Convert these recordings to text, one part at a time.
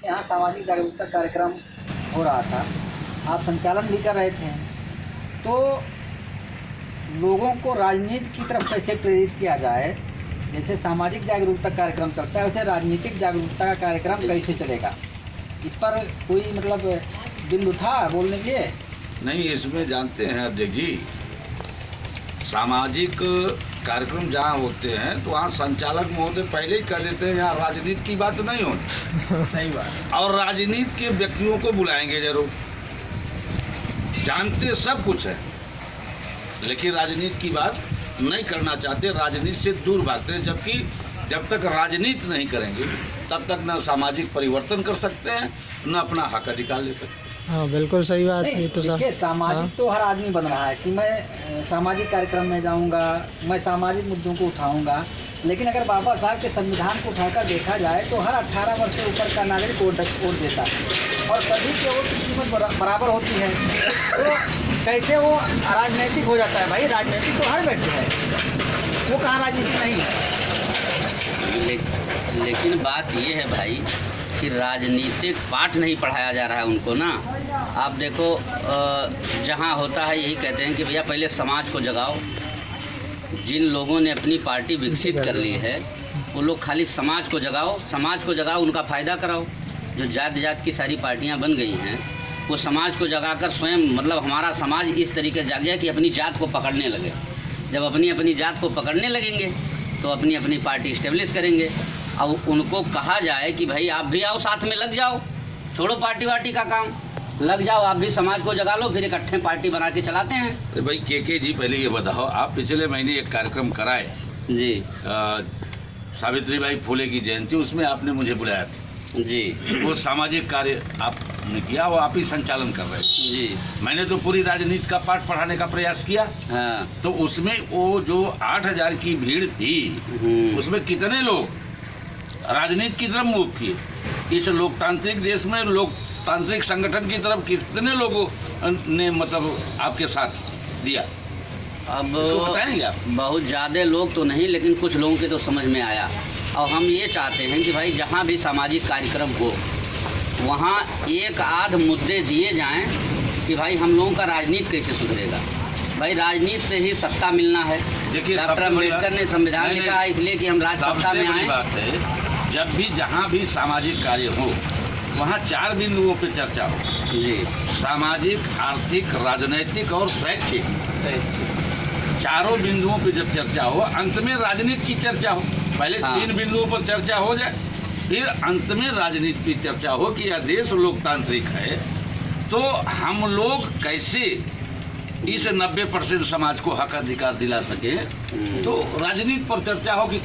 यहाँ सामाजिक जागरूकता कार्यक्रम हो रहा था, आप संचालन भी कर रहे थे, तो लोगों को राजनीति की तरफ कैसे प्रेरित किया जाए? जैसे सामाजिक जागरूकता कार्यक्रम चलता है वैसे राजनीतिक जागरूकता का कार्यक्रम कैसे चलेगा? इस पर कोई मतलब बिंदु था बोलने के लिए? नहीं, इसमें जानते हैं अध्यक्ष जी, सामाजिक कार्यक्रम जहाँ होते हैं तो वहाँ संचालक महोदय पहले ही कह देते हैं यहाँ राजनीति की बात नहीं होनी। सही बात। और राजनीति के व्यक्तियों को बुलाएंगे जरूर, जानते सब कुछ है, लेकिन राजनीति की बात नहीं करना चाहते, राजनीति से दूर भागते हैं। जबकि जब तक राजनीति नहीं करेंगे तब तक न सामाजिक परिवर्तन कर सकते हैं, न अपना हक अधिकार ले सकते हैं। हाँ, बिल्कुल सही बात है। ये तो देखिए, सामाजिक तो हर आदमी बन रहा है कि मैं सामाजिक कार्यक्रम में जाऊंगा, मैं सामाजिक मुद्दों को उठाऊंगा, लेकिन अगर बाबा साहब के संविधान को उठाकर देखा जाए तो हर 18 वर्ष से ऊपर का नागरिक वोट देता है और सभी के वोट की कीमत बराबर होती है। तो कैसे वो राजनीतिक हो जाता है? भाई राजनीतिक तो हर व्यक्ति है, वो कहाँ राजनीति नहीं है? लेकिन बात ये है भाई कि राजनीतिक पाठ नहीं पढ़ाया जा रहा है उनको ना। आप देखो, जहाँ होता है यही कहते हैं कि भैया पहले समाज को जगाओ। जिन लोगों ने अपनी पार्टी विकसित कर ली है वो लोग खाली समाज को जगाओ, उनका फ़ायदा कराओ। जो जात की सारी पार्टियां बन गई हैं वो समाज को जगाकर स्वयं, मतलब हमारा समाज इस तरीके से जाग गया कि अपनी जात को पकड़ने लगे। जब अपनी जात को पकड़ने लगेंगे तो अपनी पार्टी इस्टेब्लिश करेंगे। अब उनको कहा जाए कि भाई आप भी आओ, साथ में लग जाओ, छोड़ो पार्टी वार्टी का काम, लग जाओ, आप भी समाज को जगा लो, फिर इकट्ठे पार्टी बना के चलाते हैं। तो भाई के जी, पहले ये बताओ, आप पिछले महीने एक कार्यक्रम कराए जी, सावित्रीबाई फुले की जयंती, उसमें आपने मुझे बुलाया था जी। वो सामाजिक कार्य आपने किया, वो आप ही संचालन कर रहे थे जी। मैंने तो पूरी राजनीति का पाठ पढ़ाने का प्रयास किया। हाँ। तो उसमें वो जो 8000 की भीड़ थी उसमें कितने लोग राजनीति की तरफ मूव किए? इस लोकतांत्रिक देश में लोकतांत्रिक संगठन की तरफ कितने लोगों ने मतलब आपके साथ दिया? अब बताएंगे आप? बहुत ज़्यादा लोग तो नहीं, लेकिन कुछ लोगों के तो समझ में आया। और हम ये चाहते हैं कि भाई जहाँ भी सामाजिक कार्यक्रम हो वहाँ एक आध मुद्दे दिए जाएं कि भाई हम लोगों का राजनीति कैसे सुधरेगा। भाई राजनीति से ही सत्ता मिलना है। देखिए, डॉक्टर अम्बेडकर ने संविधान लिखा है इसलिए कि हम राज सत्ता में आए। बात है, जब भी जहाँ भी सामाजिक कार्य हो वहाँ 4 बिंदुओं पे चर्चा हो जी। सामाजिक, आर्थिक, राजनैतिक और शैक्षिक। चारों बिंदुओं पे जब चर्चा हो, अंत में राजनीति की चर्चा हो। पहले 3 बिंदुओं पर चर्चा हो जाए, फिर अंत में राजनीति की चर्चा हो कि यह देश लोकतांत्रिक है, तो हम लोग कैसे इस 90% समाज को हक अधिकार दिला सके। तो राजनीति पर चर्चा हो कि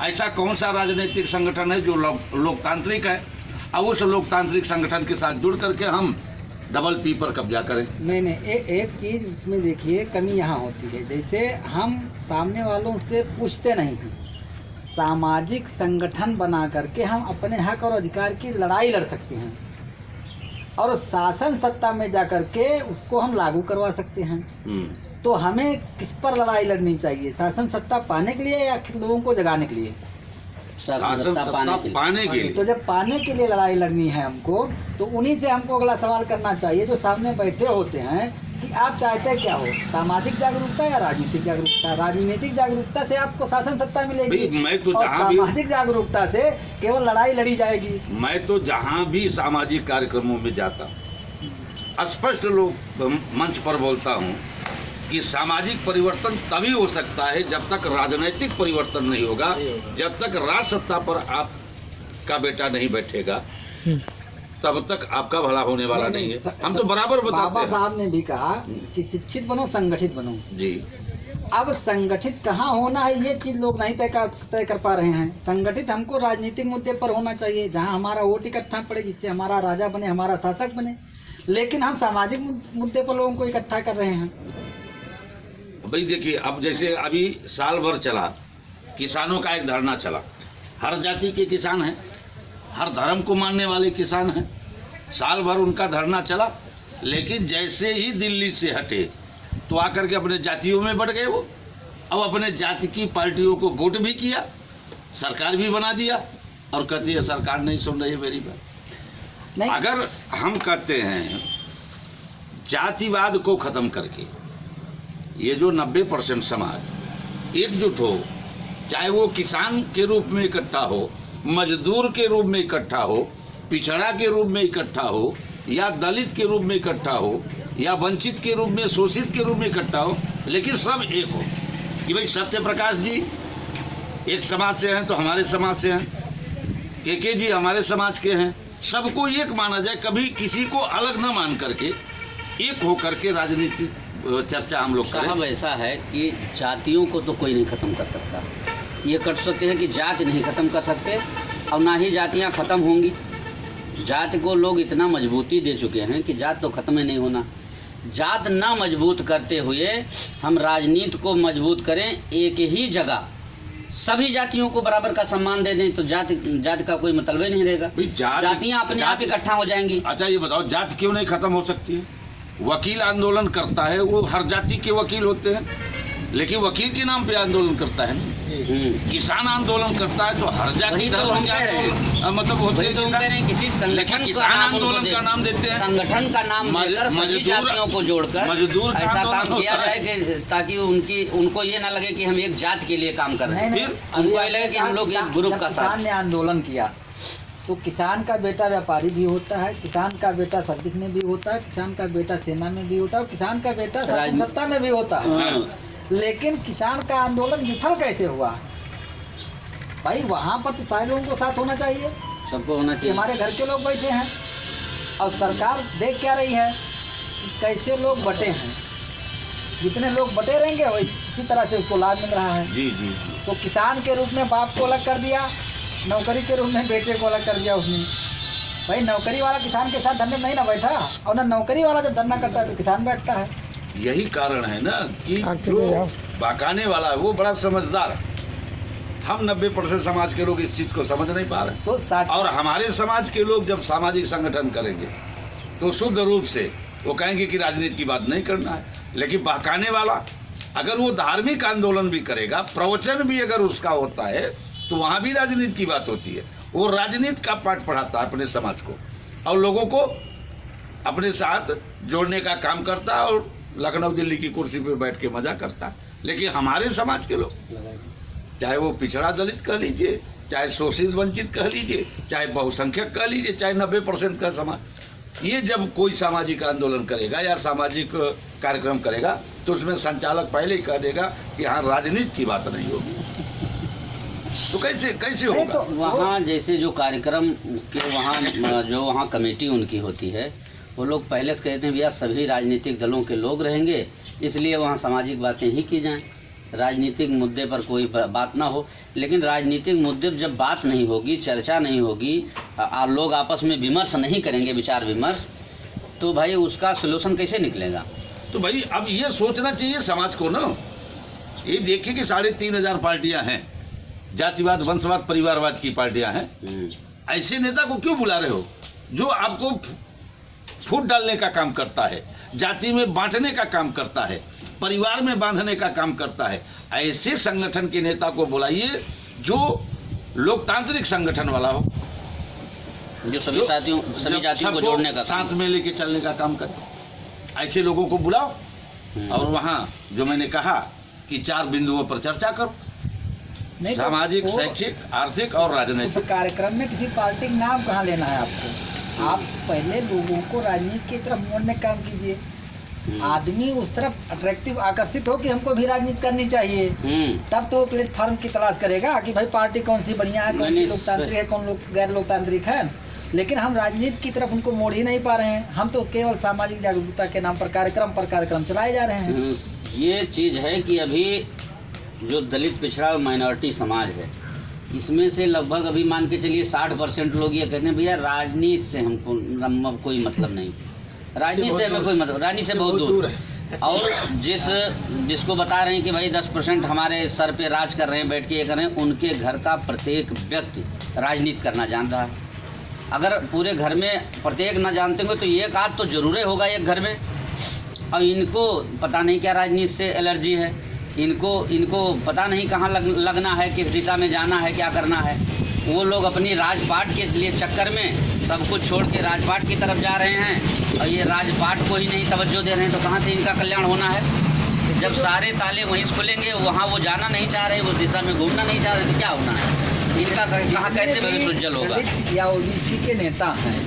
ऐसा कौन सा राजनीतिक संगठन है जो लोकतांत्रिक है, और उस लोकतांत्रिक संगठन के साथ जुड़ करके हम डबल पी पर कब्जा करें। नहीं, एक चीज़ उसमें देखिए कमी यहाँ होती है, जैसे हम सामने वालों से पूछते नहीं हैं। सामाजिक संगठन बना करके हम अपने हक और अधिकार की लड़ाई लड़ सकते हैं और शासन सत्ता में जा करके उसको हम लागू करवा सकते हैं। तो हमें किस पर लड़ाई लड़नी चाहिए? शासन सत्ता पाने के लिए या लोगों को जगाने के लिए? शासन सत्ता पाने के लिए। तो जब पाने के लिए लड़ाई लड़नी है हमको, तो उन्हीं से हमको अगला सवाल करना चाहिए जो सामने बैठे होते हैं कि आप चाहते क्या हो, सामाजिक जागरूकता या राजनीतिक जागरूकता? राजनीतिक जागरूकता से आपको शासन सत्ता मिलेगी, मैं तो और सामाजिक जागरूकता से केवल लड़ाई लड़ी जाएगी। मैं तो जहाँ भी सामाजिक कार्यक्रमों में जाता हूँ स्पष्ट लोग मंच पर बोलता हूँ कि सामाजिक परिवर्तन तभी हो सकता है जब तक राजनीतिक परिवर्तन नहीं होगा, जब तक राज सत्ता पर आपका बेटा नहीं बैठेगा तब तक आपका भला होने वाला नहीं है। हम तो बराबर बताते हैं। बाबा साहब ने भी कहा कि शिक्षित बनो, संगठित बनो जी। अब संगठित कहाँ होना है ये चीज लोग नहीं तय कर पा रहे हैं। संगठित हमको राजनीतिक मुद्दे पर होना चाहिए जहाँ हमारा वोट इकट्ठा पड़े, जिससे हमारा राजा बने, हमारा शासक बने। लेकिन हम सामाजिक मुद्दे पर लोगों को इकट्ठा कर रहे हैं। भाई देखिए, अब जैसे अभी साल भर चला, किसानों का एक धरना चला। हर जाति के किसान हैं, हर धर्म को मानने वाले किसान हैं। साल भर उनका धरना चला, लेकिन जैसे ही दिल्ली से हटे तो आकर के अपने जातियों में बढ़ गए वो। अब अपने जाति की पार्टियों को वोट भी किया, सरकार भी बना दिया, और कहती है सरकार नहीं सुन रही है मेरी बात। नहीं। अगर हम कहते हैं जातिवाद को खत्म करके ये जो 90% समाज एकजुट हो, चाहे वो किसान के रूप में इकट्ठा हो, मजदूर के रूप में इकट्ठा हो, पिछड़ा के रूप में इकट्ठा हो, या दलित के रूप में इकट्ठा हो, या वंचित के रूप में, शोषित के रूप में इकट्ठा हो, लेकिन सब एक हो कि भाई सत्य प्रकाश जी एक समाज से हैं तो हमारे समाज से हैं, के जी हमारे समाज के हैं, सबको एक माना जाए, कभी किसी को अलग न मान करके एक होकर के राजनीतिक चर्चा हम लोग करें। साहब ऐसा है कि जातियों को तो कोई नहीं खत्म कर सकता। ये कर सकते हैं कि जाति नहीं खत्म कर सकते, और ना ही जातियां खत्म होंगी। जाति को लोग इतना मजबूती दे चुके हैं कि जात तो खत्म ही नहीं होना। जात ना मजबूत करते हुए हम राजनीति को मजबूत करें, एक ही जगह सभी जातियों को बराबर का सम्मान दे दें, तो जाति का कोई मतलब ही नहीं रहेगा। जातियां अपने आप इकट्ठा हो जाएंगी। अच्छा ये बताओ, जाति क्यों नहीं खत्म हो सकती है? वकील आंदोलन करता है, वो हर जाति के वकील होते हैं, लेकिन वकील के नाम पे आंदोलन करता है ना। किसान आंदोलन करता है तो हर जाति धर्म के मतलब होते हैं, किसी संगठन किसान आंदोलन का नाम देते हैं, संगठन का नाम देकर सभी जातियों को जोड़कर मजदूर ऐसा काम किया जाए कि ताकि उनको ये ना लगे कि हम एक जात के लिए काम कर रहे हैं, उनको ये लगे कि हम लोग एक ग्रुप का साथ। किसान ने आंदोलन किया तो किसान का बेटा व्यापारी भी होता है, किसान का बेटा सर्विस में भी होता है, किसान का बेटा सेना में भी होता है, किसान का बेटा सत्ता में भी होता है। लेकिन किसान का आंदोलन विफल कैसे हुआ? भाई वहाँ पर तो सारे लोगों को साथ होना चाहिए, सबको होना चाहिए। हमारे घर के लोग बैठे हैं और सरकार देख क्या रही है कि कैसे लोग बटे हैं। जितने लोग बटे रहेंगे वही इसी तरह से उसको लाभ मिल रहा है। जी जी जी। तो किसान के रूप में बाप को अलग कर दिया, नौकरी के रूप में बेटे को अलग कर दिया उसने। भाई नौकरी वाला किसान के साथ धरने में नहीं ना बैठा, और ना नौकरी वाला जब धरना करता है तो किसान बैठता है। यही कारण है ना कि जो बहकाने वाला है वो बड़ा समझदार है। हम 90% समाज के लोग इस चीज को समझ नहीं पा रहे, तो और हमारे समाज के लोग जब सामाजिक संगठन करेंगे तो शुद्ध रूप से वो कहेंगे कि राजनीति की बात नहीं करना है। लेकिन बहकाने वाला अगर वो धार्मिक आंदोलन भी करेगा, प्रवचन भी अगर उसका होता है, तो वहाँ भी राजनीति की बात होती है। वो राजनीति का पाठ पढ़ाता है अपने समाज को, और लोगों को अपने साथ जोड़ने का काम करता है, और लखनऊ दिल्ली की कुर्सी पे बैठ के मजा करता है। लेकिन हमारे समाज के लोग, चाहे वो पिछड़ा दलित कह लीजिए, चाहे शोषित वंचित कह लीजिए, चाहे बहुसंख्यक कह लीजिए, चाहे 90% का समाज, ये जब कोई सामाजिक आंदोलन करेगा या सामाजिक कार्यक्रम करेगा तो उसमें संचालक पहले ही कह देगा कि हाँ राजनीति की बात नहीं होगी। तो कैसे होगा? तो वहाँ जैसे जो कार्यक्रम के वहाँ कमेटी उनकी होती है, वो लोग पहले से कहते हैं भैया सभी राजनीतिक दलों के लोग रहेंगे, इसलिए वहाँ सामाजिक बातें ही की जाएं, राजनीतिक मुद्दे पर कोई बात ना हो। लेकिन राजनीतिक मुद्दे पर जब बात नहीं होगी, चर्चा नहीं होगी, लोग आपस में विमर्श नहीं करेंगे, विचार विमर्श, तो भाई उसका सलूशन कैसे निकलेगा? तो भाई अब ये सोचना चाहिए समाज को ना। ये देखिए कि 3,500 पार्टियां हैं, जातिवाद, वंशवाद, परिवारवाद की पार्टियां हैं। ऐसे नेता को क्यों बुला रहे हो जो आपको फूट डालने का काम करता है, जाति में बांटने का काम करता है, परिवार में बांधने का काम करता है? ऐसे संगठन के नेता को बुलाइए जो लोकतांत्रिक संगठन वाला हो, जो सभी जातियों को जोड़ने का, साथ में लेके चलने का काम करे। ऐसे लोगों को बुलाओ, और वहाँ जो मैंने कहा कि 4 बिंदुओं पर चर्चा करो, सामाजिक, शैक्षिक, आर्थिक और राजनीतिक। उस कार्यक्रम में किसी पार्टी का नाम कहाँ लेना है आपको? आप पहले लोगों को राजनीति की तरफ मोड़ने का काम कीजिए। आदमी उस तरफ अट्रैक्टिव, आकर्षित हो कि हमको भी राजनीति करनी चाहिए, तब तो प्लेटफॉर्म की तलाश करेगा कि भाई पार्टी कौन सी बढ़िया है, कौन सी लोकतांत्रिक है, कौन गैर लोकतांत्रिक है। लेकिन हम राजनीति की तरफ उनको मोड़ ही नहीं पा रहे हैं। हम तो केवल सामाजिक जागरूकता के नाम पर कार्यक्रम चलाए जा रहे हैं। ये चीज़ है कि अभी जो दलित, पिछड़ा और माइनॉरिटी समाज है, इसमें से लगभग अभी मान के चलिए 60% लोग ये कहते हैं भैया राजनीति से हमको कोई मतलब नहीं, राजनीति से हमें कोई मतलब, राजनीति से बहुत दूर है। और जिसको बता रहे हैं कि भाई 10% हमारे सर पे राज कर रहे हैं, बैठ के ये कर रहे हैं, उनके घर का प्रत्येक व्यक्ति राजनीति करना जान रहा है। अगर पूरे घर में प्रत्येक ना जानते होंगे तो एक आध तो जरूर होगा एक घर में। और इनको पता नहीं क्या राजनीति से एलर्जी है, इनको पता नहीं कहाँ लगना है, किस दिशा में जाना है, क्या करना है। वो लोग अपनी राजपाट के लिए चक्कर में सब कुछ छोड़ के राजपाट की तरफ जा रहे हैं, और ये राजपाट को ही नहीं तवज्जो दे रहे हैं, तो कहाँ से इनका कल्याण होना है? जब सारे ताले वहीं से खुलेंगे, वहाँ वो जाना नहीं चाह रहे, उस दिशा में घूमना नहीं चाह रहे, तो क्या होना है? इनका कहाँ कैसे भविष्य उज्जवल होगा? दलित या ओबीसी के नेता हैं,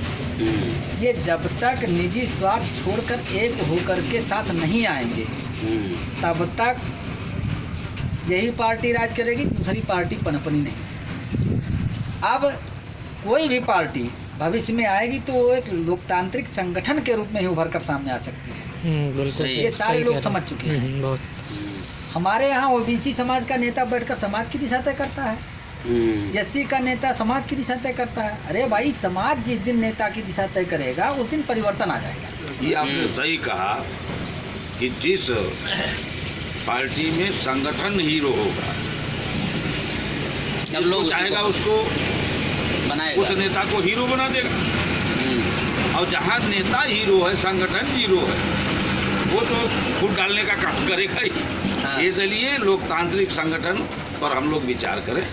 ये जब तक निजी स्वार्थ छोड़कर एक होकर के साथ नहीं आएंगे तब तक यही पार्टी राज करेगी, दूसरी पार्टी पनपनी नहीं। अब कोई भी पार्टी भविष्य में आएगी तो वो एक लोकतांत्रिक संगठन के रूप में ही उभर कर सामने आ सकती है। बिल्कुल ये सारे लोग समझ चुके हैं। बहुत हमारे यहाँ ओबीसी समाज का नेता बैठकर समाज की दिशा तय करता है, एससी का नेता समाज की दिशा तय करता है। अरे भाई, समाज जिस दिन नेता की दिशा तय करेगा उस दिन परिवर्तन आ जाएगा। ये आपने सही कहा कि जिस पार्टी में संगठन हीरो होगा, अब लोग चाहेगा उसको बनाएगा, उस नेता को हीरो बना देगा। और जहाँ नेता हीरो है, संगठन हीरो है, वो तो फूट डालने का काम करेगा ही। हाँ। इसलिए लोकतांत्रिक संगठन पर हम लोग विचार करें,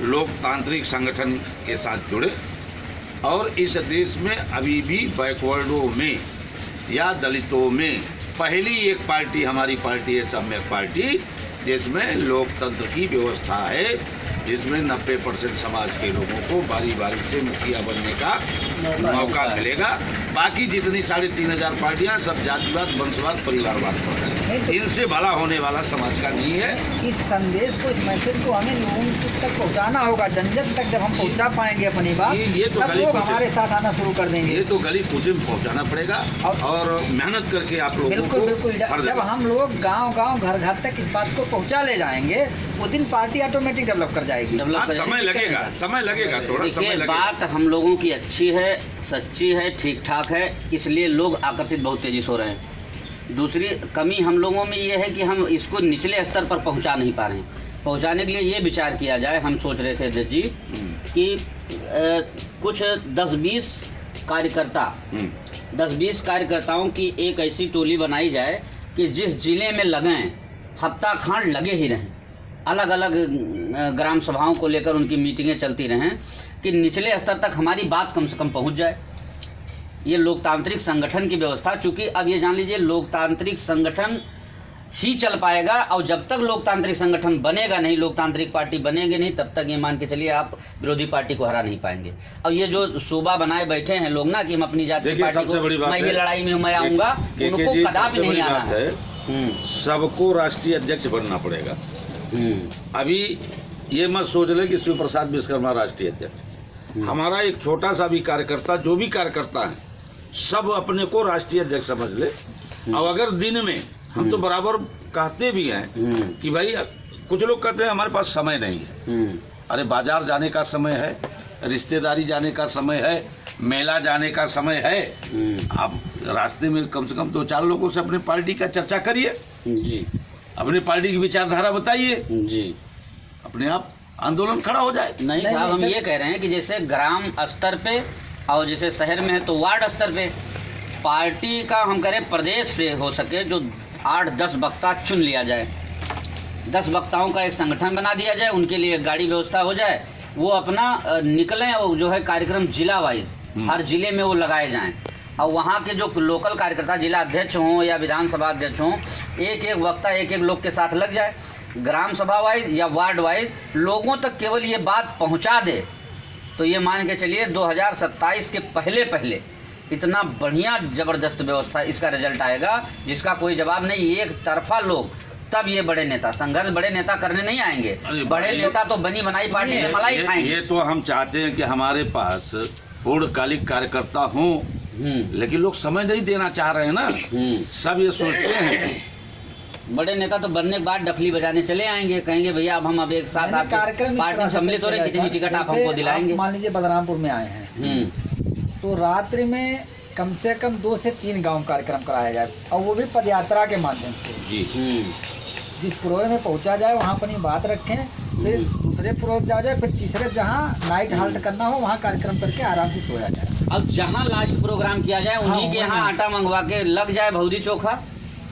लोकतांत्रिक संगठन के साथ जुड़े, और इस देश में अभी भी बैकवर्डों में या दलितों में पहली एक पार्टी हमारी पार्टी है, सम्यक पार्टी, जिसमें लोकतंत्र की व्यवस्था है, जिसमें 90% समाज के लोगों को बारी बारी से मुखिया बनने का मौका मिलेगा। बाकी जितनी 3500 पार्टियां सब जातिवाद, वंशवाद, परिवारवाद पर है, इनसे भला होने वाला समाज का नहीं है। इस संदेश को, इस मैसेज को हमें लोगों तक पहुंचाना होगा। जन जन तक जब हम पहुंचा पाएंगे अपनी बात, ये तो तब लोग हमारे साथ आना शुरू कर देंगे। ये तो गली कूचे में पहुंचाना पड़ेगा, और मेहनत करके आप लोगों बिल्कुल को बिल्कुल। जब हम लोग गांव-गांव, घर-घर तक इस बात को पहुंचा ले जाएंगे, वो दिन पार्टी ऑटोमेटिक डेवलप कर जाएगी। समय लगेगा, समय लगेगा, थोड़ा समय लगेगा। बात हम लोगों की अच्छी है, सच्ची है, ठीक ठाक है, इसलिए लोग आकर्षित बहुत तेजी से हो रहे हैं। दूसरी कमी हम लोगों में ये है कि हम इसको निचले स्तर पर पहुंचा नहीं पा रहे हैं। पहुंचाने के लिए ये विचार किया जाए, हम सोच रहे थे अध्यक्ष जी कि कुछ 10-20 कार्यकर्ता, 10-20 कार्यकर्ताओं की एक ऐसी टोली बनाई जाए कि जिस जिले में लगें, हफ्ता खंड लगे ही रहें, अलग अलग ग्राम सभाओं को लेकर उनकी मीटिंगें चलती रहें, कि निचले स्तर तक हमारी बात कम से कम पहुंच जाए। ये लोकतांत्रिक संगठन की व्यवस्था, चूंकि अब ये जान लीजिए लोकतांत्रिक संगठन ही चल पाएगा, और जब तक लोकतांत्रिक संगठन बनेगा नहीं, लोकतांत्रिक पार्टी बनेगी नहीं, तब तक ये मान के चलिए आप विरोधी पार्टी को हरा नहीं पाएंगे। और ये जो सूबा बनाए बैठे हैं लोग ना कि हम अपनी जाति की पार्टी को, मैं ये लड़ाई में मैं आऊंगा, उनको कदापि नहीं आना है। सबको राष्ट्रीय अध्यक्ष बनना पड़ेगा। अभी ये मत सोच ले कि शिव प्रसाद विश्वकर्मा राष्ट्रीय अध्यक्ष। हमारा एक छोटा सा भी कार्यकर्ता, जो भी कार्यकर्ता है, सब अपने को राष्ट्रीय अध्यक्ष समझ ले। और अगर दिन में हम तो बराबर कहते भी हैं कि भाई, कुछ लोग कहते हैं हमारे पास समय नहीं है। अरे बाजार जाने का समय है, रिश्तेदारी जाने का समय है, मेला जाने का समय है। आप रास्ते में कम से कम 2-4 लोगों से अपने पार्टी का चर्चा करिए जी, अपनी पार्टी की विचारधारा बताइए जी, अपने आप आंदोलन खड़ा हो जाए। नहीं साहब, हम ये कह रहे हैं कि जैसे ग्राम स्तर पे और जैसे शहर में है तो वार्ड स्तर पे पार्टी का हम करें, प्रदेश से हो सके जो 8-10 वक्ता चुन लिया जाए, 10 वक्ताओं का एक संगठन बना दिया जाए, उनके लिए गाड़ी व्यवस्था हो जाए, वो अपना निकलें, और जो है कार्यक्रम जिला वाइज हर जिले में वो लगाए जाएं, और वहाँ के जो लोकल कार्यकर्ता, जिला अध्यक्ष हों या विधानसभा अध्यक्ष हों, एक एक वक्ता एक एक लोग के साथ लग जाए, ग्राम सभा वाइज या वार्ड वाइज लोगों तक केवल ये बात पहुँचा दे, तो ये मान के चलिए 2027 के पहले इतना बढ़िया ज़बरदस्त व्यवस्था, इसका रिजल्ट आएगा जिसका कोई जवाब नहीं। एक तरफा लोग, तब ये बड़े नेता संघर्ष बड़े नेता करने नहीं आएंगे। बड़े नेता तो बनी बनाई पार्टी में मलाई खाएंगे। ये तो हम चाहते हैं कि हमारे पास पूर्णकालिक कार्यकर्ता हों, लेकिन लोग समय नहीं देना चाह रहे हैं ना। सब ये सोचते हैं बड़े नेता तो बनने के बाद डफली बजाने चले आएंगे, कहेंगे भैया अब एक साथ आप कार्यक्रम पार्टी सम्मिलित हो रहे, किसी भी टिकट आप हमको दिलाएंगे। मान लीजिए बलरामपुर में आए हैं तो रात्रि में कम से कम 2 से 3 गांव कार्यक्रम कराया जाए, और वो भी पदयात्रा के माध्यम से जी। जिस प्रोग्राम में पहुंचा जाए वहाँ अपनी बात रखें, फिर दूसरे प्रोग्राम जा जाए, फिर तीसरे जहाँ नाइट हाल्ट करना हो वहाँ कार्यक्रम करके आराम से सोया जाए। अब जहाँ लास्ट प्रोग्राम किया जाए उन्हीं के यहाँ आटा मंगवा के लग जाए भौरी चोखा,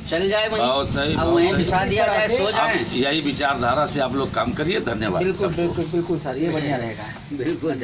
चल जाए बहुत सही, वहीं, अब बहुत वहीं सही। बिछा दिया जाए, सो आप जाए। यही विचारधारा से आप लोग काम करिए। धन्यवाद बिल्कुल सबको। बिल्कुल बिल्कुल सर, ये बढ़िया रहेगा। बिल्कुल।